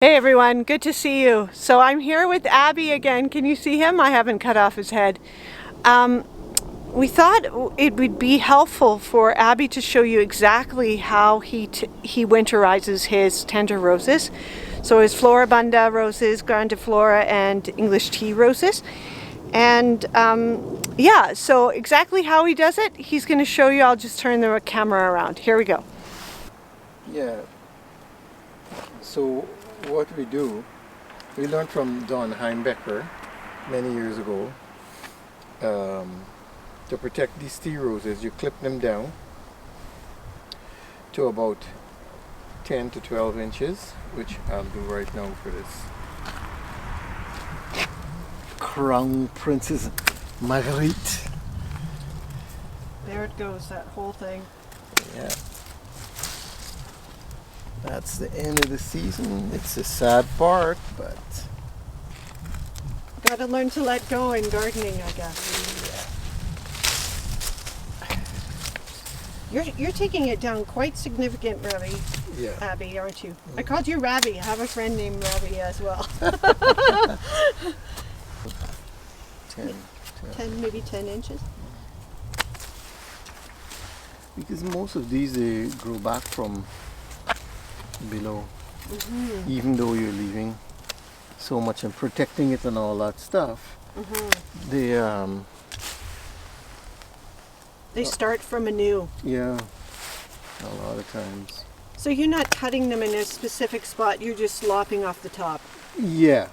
Hey everyone, good to see you. So I'm here with Abby again. Can you see him? I haven't cut off his head. We thought it would be helpful for Abby to show you exactly how he winterizes his tender roses. So his Floribunda roses, grandiflora, and English tea roses. And yeah, so exactly how he does it, he's going to show you. I'll just turn the camera around. Here we go. Yeah, so what we do, we learned from Don Heimbecker many years ago. To protect these tea roses, you clip them down to about 10 to 12 inches, which I'll do right now for this Crown Princess Marguerite. There it goes, that whole thing. Yeah. That's the end of the season. It's a sad part, but Gotta learn to let go in gardening, I guess. You're taking it down quite significant, Ravi. yeah. Abby, aren't you? I called you Ravi. I have a friend named Ravi as well. 10. maybe 10 inches. Because most of these they grow back from below, even though you're leaving so much and protecting it and all that stuff. They start from anew. Yeah, a lot of times. So you're not cutting them in a specific spot, you're just lopping off the top. Yeah.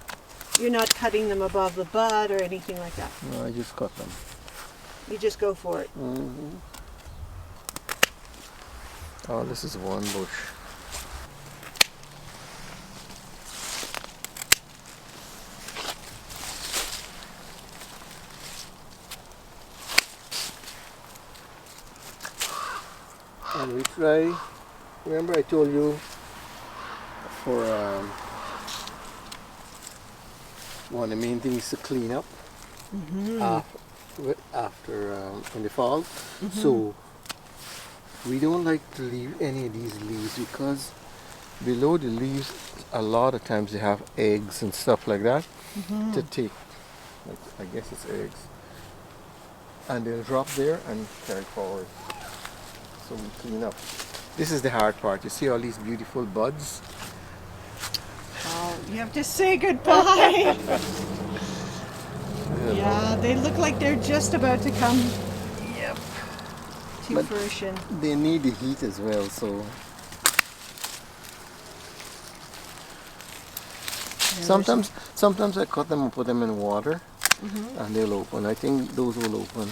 You're not cutting them above the bud or anything like that. No, I just cut them. You just go for it. Oh, this is one bush. And we try, remember I told you for one of the main things is to clean up after in the fall. So we don't like to leave any of these leaves because below the leaves a lot of times they have eggs and stuff like that to take, like, I guess it's eggs, and they'll drop there and carry forward. So we clean up. This is the hard part. You see all these beautiful buds? Oh, you have to say goodbye. Yeah, they look like they're just about to come to fruition. They need the heat as well, so sometimes I cut them and put them in water and they'll open. I think those will open.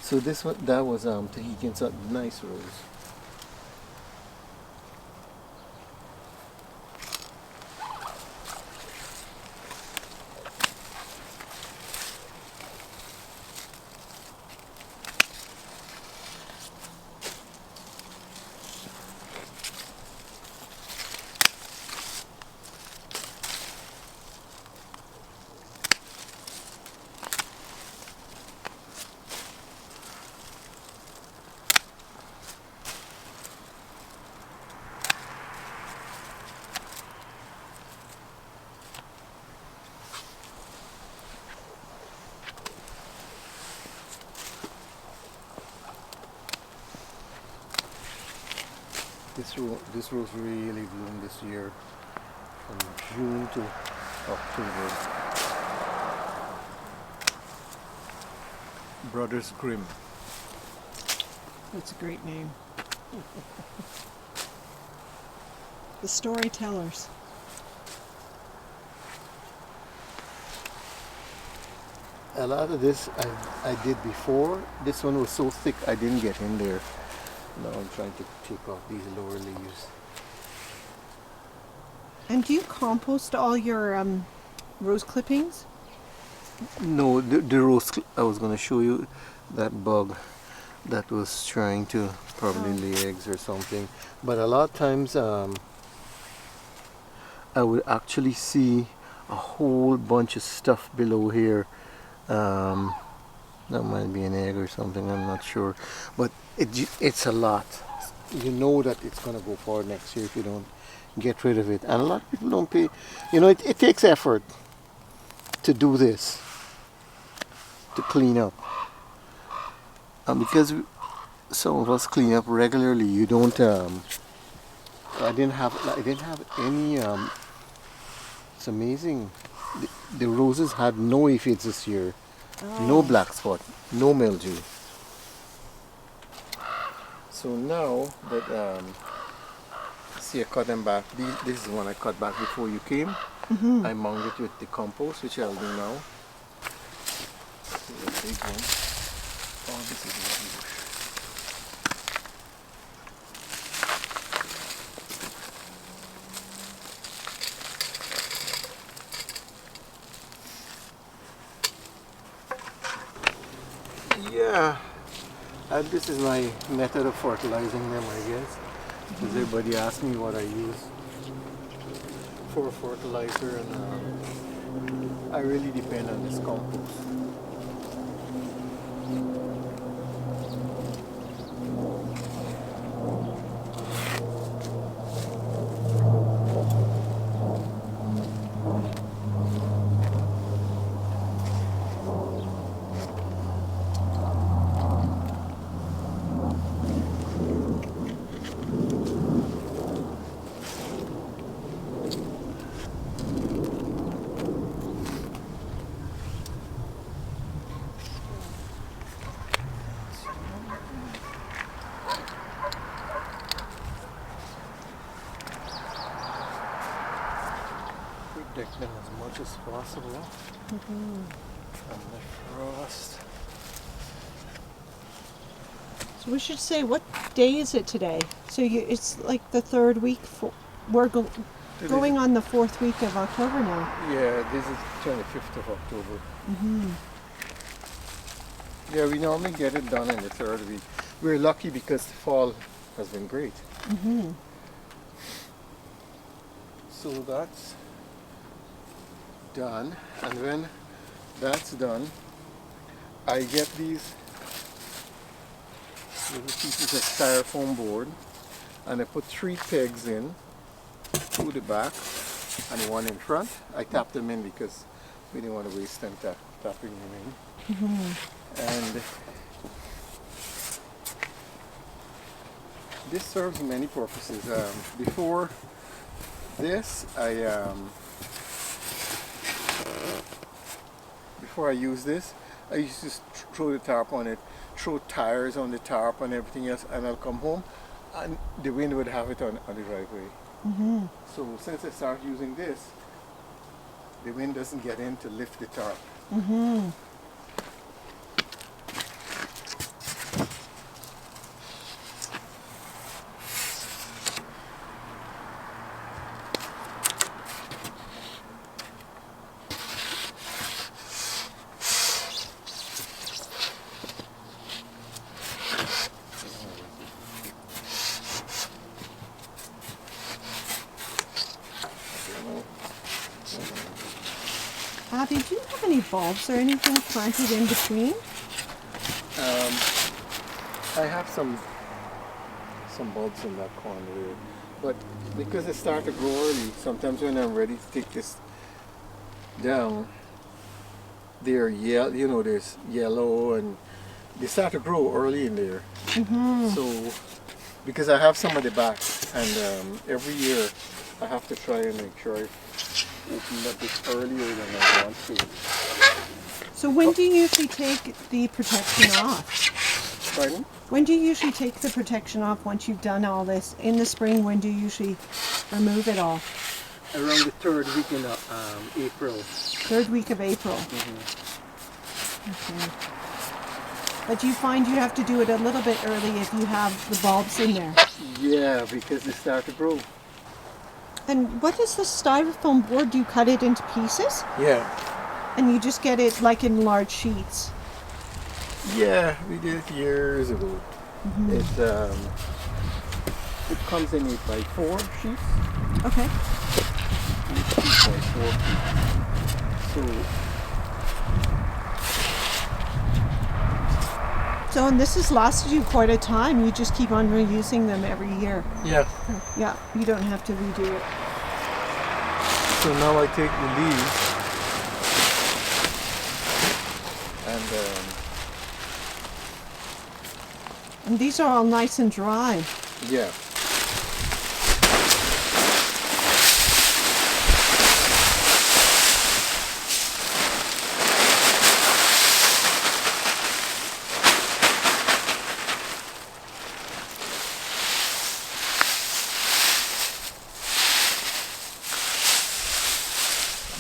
So this one, that was Tahitian, so nice rose. This rose really bloomed this year from June to October. Brothers Grimm. That's a great name. The storytellers. A lot of this I did before. This one was so thick I didn't get in there. Now I'm trying to take off these lower leaves. And do you compost all your rose clippings? No, the rose, I was going to show you that bug that was trying to probably lay eggs or something. But a lot of times I would actually see a whole bunch of stuff below here. That might be an egg or something, I'm not sure. But it's a lot. you know that it's going to go forward next year if you don't get rid of it. And a lot of people don't pay. You know, it takes effort to do this, to clean up. And because some of us clean up regularly, you don't. I didn't have any. It's amazing. The roses had no aphids this year, no black spot, no mildew. So now that see, I cut them back. This is the one I cut back before you came. I mounted it with the compost, which I'll do now. This is a big one. Oh, this is a bush. Yeah, and this is my method of fertilizing them, I guess. Because everybody asks me what I use for fertilizer, and I really depend on this compost. Protect them as much as possible from the frost. So we should say, what day is it today? So it's like the third week. We're going on the fourth week of October now. Yeah, this is 25th of October. Yeah, we normally get it done in the third week. We're lucky because the fall has been great. So that's done, and when that's done, I get these little pieces of styrofoam board, and I put 3 pegs in through the back and 1 in front. I tap them in because we didn't want to waste time tapping them in. And this serves many purposes. Before this, before I use this, I used to throw the tarp on it, throw tires on the tarp and everything else, and I'll come home and the wind would have it on the driveway. So since I started using this, the wind doesn't get in to lift the tarp. Abby, do you have any bulbs or anything planted in between? I have some bulbs in that corner there, but because they start to grow early, sometimes when I'm ready to take this down, they're yellow. You know, there's yellow, and they start to grow early in there. So because I have some at the back, and every year I have to try and make sure I open up this earlier than I want to. So when do you usually take the protection off? Pardon? When do you usually take the protection off once you've done all this? In the spring, when do you usually remove it all? Around the 3rd week in April. 3rd week of April. Okay. But you find you have to do it a little bit early if you have the bulbs in there. Yeah, because they start to grow. And what is the styrofoam board? Do you cut it into pieces? Yeah. And you just get it like in large sheets? Yeah, we did it years ago. It comes in 8x4 sheets. Okay. 8x4 sheets. So, and this has lasted you quite a time. You just keep on reusing them every year. Yeah. Yeah, you don't have to redo it. So now I take the leaves And these are all nice and dry. yeah.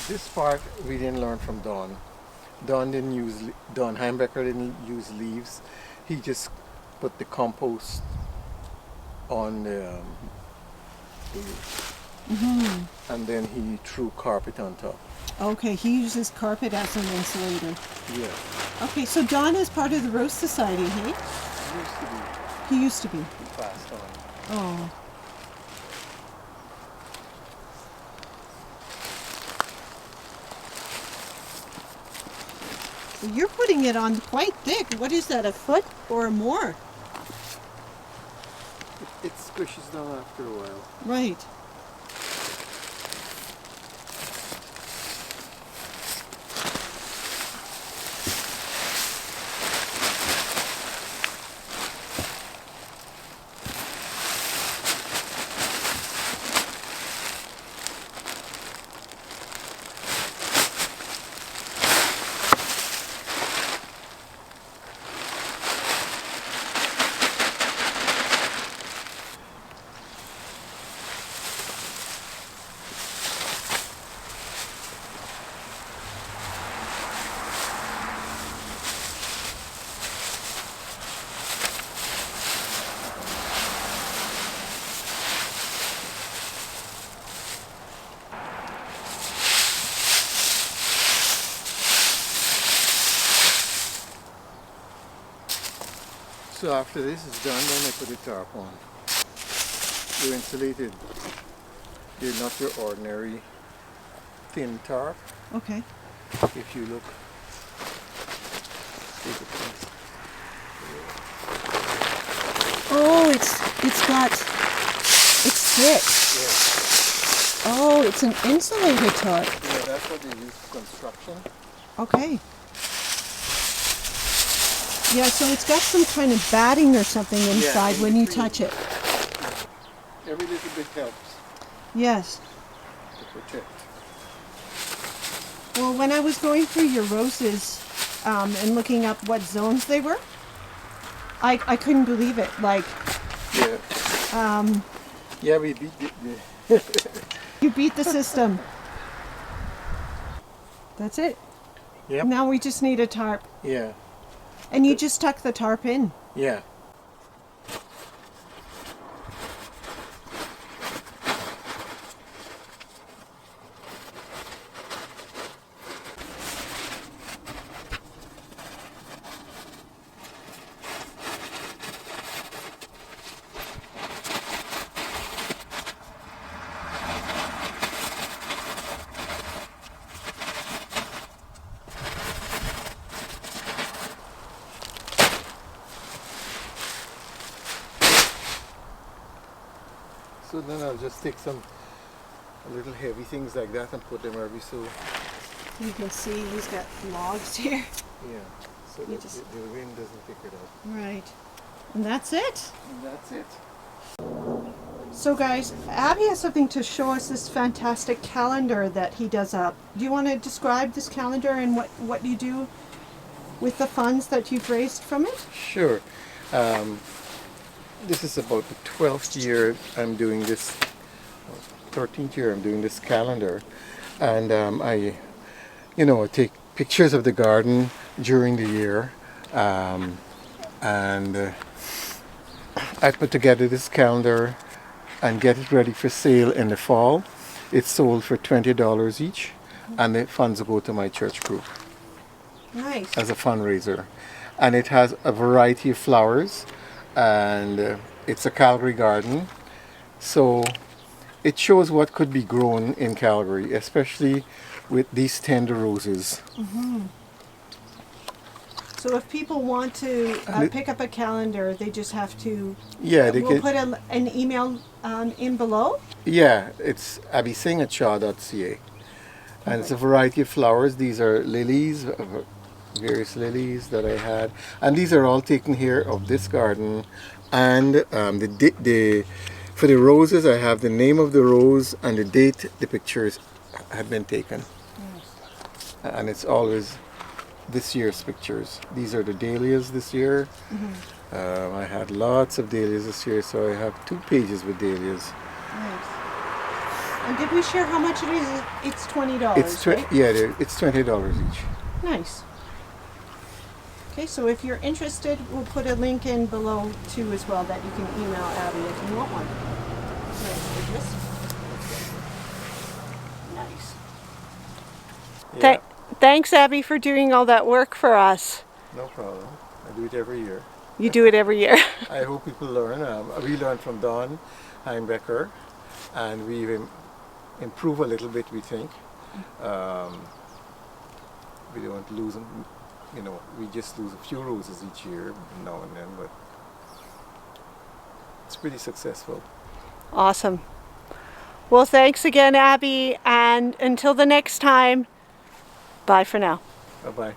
This part we didn't learn from Don. Don Heimbecker didn't use leaves. He just put the compost on the and then he threw carpet on top. Okay, he uses carpet as an insulator. Yeah. Okay, so Don is part of the Rose Society, hey? Used to be. He used to be. He passed on. Oh. So you're putting it on quite thick. What is that, a foot or more? It squishes down after a while. Right. So after this is done, then I put a tarp on. You're insulated. You're not your ordinary thin tarp. Okay. If you look, Oh, it's thick. yeah, Oh, it's an insulated tarp. yeah, that's what they use for construction. Okay. Yeah, so it's got some kind of batting or something inside in when you between. touch it. Every little bit helps Yes. to protect. Well, when I was going through your roses and looking up what zones they were, I couldn't believe it. Like, Yeah. Yeah, we beat you beat the system. That's it. Yep. Now we just need a tarp. Yeah. And you just tuck the tarp in. Yeah. So then I'll just take some little heavy things like that and put them every so. You can see he's got logs here. Yeah. So You that just- the wind doesn't pick it up. Right. And that's it. And that's it. So guys, Abby has something to show us, this fantastic calendar that he does up. Do you want to describe this calendar and what you do with the funds that you've raised from it? Sure. This is about the 12th year I'm doing this, 13th year I'm doing this calendar. And I take pictures of the garden during the year. And I put together this calendar and get it ready for sale in the fall. It's sold for $20 each, and the funds go to my church group Nice. as a fundraiser. And it has a variety of flowers, and it's a Calgary garden. So it shows what could be grown in Calgary, especially with these tender roses. So if people want to pick up a calendar, they just have to. Yeah, they We'll can. put an email in below. Yeah, it's abbisingh@shaw.ca. And it's a variety of flowers. These are lilies, various lilies that I had. And these are all taken here of this garden. And for the roses, I have the name of the rose and the date the pictures had been taken. And it's always this year's pictures. These are the dahlias this year. I had lots of dahlias this year, so I have 2 pages with dahlias. Nice. And did we share how much it is? It's $20. Right? Yeah, it's $20 each. Nice. Okay, so if you're interested, we'll put a link in below too as well that you can email Abby if you want one. Nice. Yeah, Thanks, Abby, for doing all that work for us. no problem. I do it every year. You do it every year. I hope people learn. We learned from Don Heimbecker, and we improve a little bit, we think. We don't lose them, we just lose a few roses each year now and then, but it's pretty successful. Awesome. Well, thanks again, Abby, and until the next time, bye for now. Bye-bye.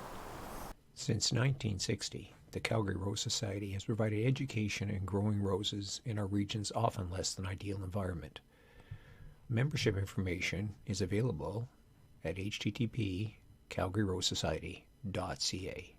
Since 1960, the Calgary Rose Society has provided education in growing roses in our region's often less than ideal environment. Membership information is available at http://calgaryrosesociety.ca.